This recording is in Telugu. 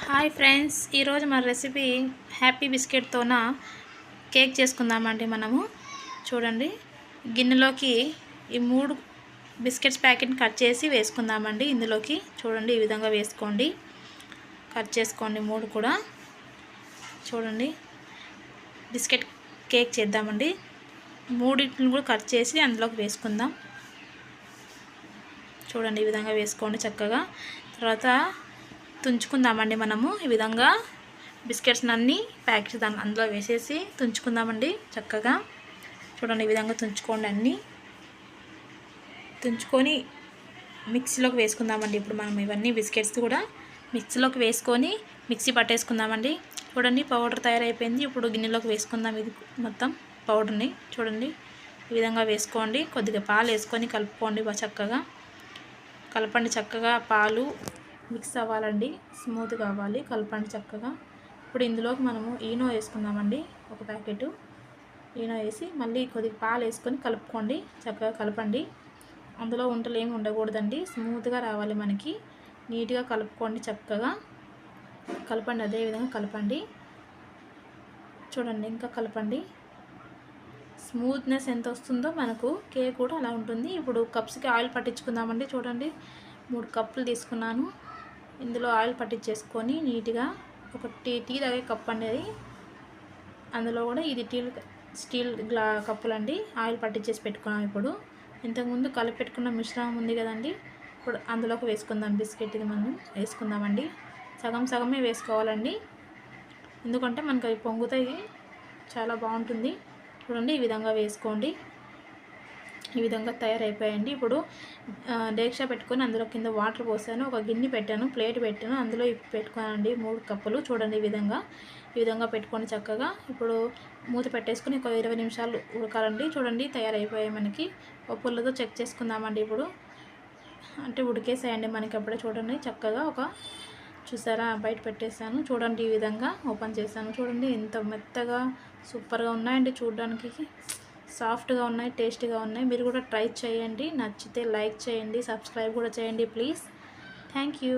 హాయ్ ఫ్రెండ్స్, ఈరోజు మన రెసిపీ హ్యాపీ బిస్కెట్తోన కేక్ చేసుకుందామండి. మనము చూడండి, గిన్నెలోకి ఈ 3 బిస్కెట్స్ ప్యాకెట్ని కట్ చేసి వేసుకుందామండి. ఇందులోకి చూడండి, ఈ విధంగా వేసుకోండి, కట్ చేసుకోండి 3 కూడా. చూడండి, బిస్కెట్ కేక్ చేద్దామండి. 3 కూడా కట్ చేసి అందులోకి వేసుకుందాం. చూడండి, ఈ విధంగా వేసుకోండి చక్కగా. తర్వాత తుంచుకుందామండి. మనము ఈ విధంగా బిస్కెట్స్ అన్నీ ప్యాకెట్స్ అందులో వేసేసి తుంచుకుందామండి చక్కగా. చూడండి, ఈ విధంగా తుంచుకోండి. అన్నీ తుంచుకొని మిక్సీలోకి వేసుకుందామండి. ఇప్పుడు మనం ఇవన్నీ బిస్కెట్స్ కూడా మిక్సీలోకి వేసుకొని మిక్సీ పట్టేసుకుందామండి. చూడండి, పౌడర్ తయారైపోయింది. ఇప్పుడు గిన్నెలోకి వేసుకుందాం ఇది మొత్తం పౌడర్ని. చూడండి, ఈ విధంగా వేసుకోండి. కొద్దిగా పాలు వేసుకొని కలుపుకోండి. చక్కగా కలపండి. చక్కగా పాలు మిక్స్ అవ్వాలండి, స్మూత్ కావాలి. కలపండి చక్కగా. ఇప్పుడు ఇందులోకి మనము ఈనో వేసుకుందామండి. ఒక ప్యాకెట్ ఈనో వేసి మళ్ళీ కొద్దిగా పాలు వేసుకొని కలుపుకోండి. చక్కగా కలపండి. అందులో వంటలు ఏమి ఉండకూడదండి, స్మూత్గా రావాలి మనకి. నీట్గా కలుపుకోండి, చక్కగా కలపండి. అదేవిధంగా కలపండి. చూడండి, ఇంకా కలపండి. స్మూత్నెస్ ఎంత వస్తుందో మనకు కేక్ కూడా అలా ఉంటుంది. ఇప్పుడు కప్స్కి ఆయిల్ పట్టించుకుందామండి. చూడండి, 3 కప్పులు తీసుకున్నాను. ఇందులో ఆయిల్ పట్టించేసుకొని నీట్గా ఒక టీ తాగే కప్ అనేది, అందులో కూడా ఇది స్టీల్ కప్పులండి. ఆయిల్ పట్టించేసి పెట్టుకున్నాం. ఇప్పుడు ఇంతకుముందు కలిపి పెట్టుకున్న మిశ్రమం ఉంది కదండి, ఇప్పుడు అందులోకి వేసుకుందాం. బిస్కెట్ ఇది మనం వేసుకుందామండి. సగం సగమే వేసుకోవాలండి, ఎందుకంటే మనకు అవి పొంగుతాయి, చాలా బాగుంటుంది. చూడండి, ఈ విధంగా వేసుకోండి. ఈ విధంగా తయారైపోయాయండి. ఇప్పుడు డేక్షా పెట్టుకొని అందులో కింద వాటర్ పోసాను, ఒక గిన్నె పెట్టాను, ప్లేట్ పెట్టాను, అందులో పెట్టుకోనండి 3 కప్పులు. చూడండి, ఈ విధంగా పెట్టుకొని చక్కగా ఇప్పుడు మూత పెట్టేసుకొని ఒక 20 నిమిషాలు ఉడకాలండి. చూడండి, తయారైపోయాయి మనకి. పుల్లతో చెక్ చేసుకుందామండి. ఇప్పుడు అంటే ఉడికేసాయండి మనకి అప్పుడే. చూడండి, చక్కగా చూసారా, బయట పెట్టేసాను. చూడండి, ఈ విధంగా ఓపెన్ చేశాను. చూడండి, ఎంత మెత్తగా సూపర్గా ఉన్నాయండి. చూడడానికి సాఫ్ట్గా ఉన్నాయి, టేస్టీగా ఉన్నాయి. మీరు కూడా ట్రై చేయండి. నచ్చితే లైక్ చేయండి, సబ్స్క్రైబ్ కూడా చేయండి ప్లీజ్. Thank you.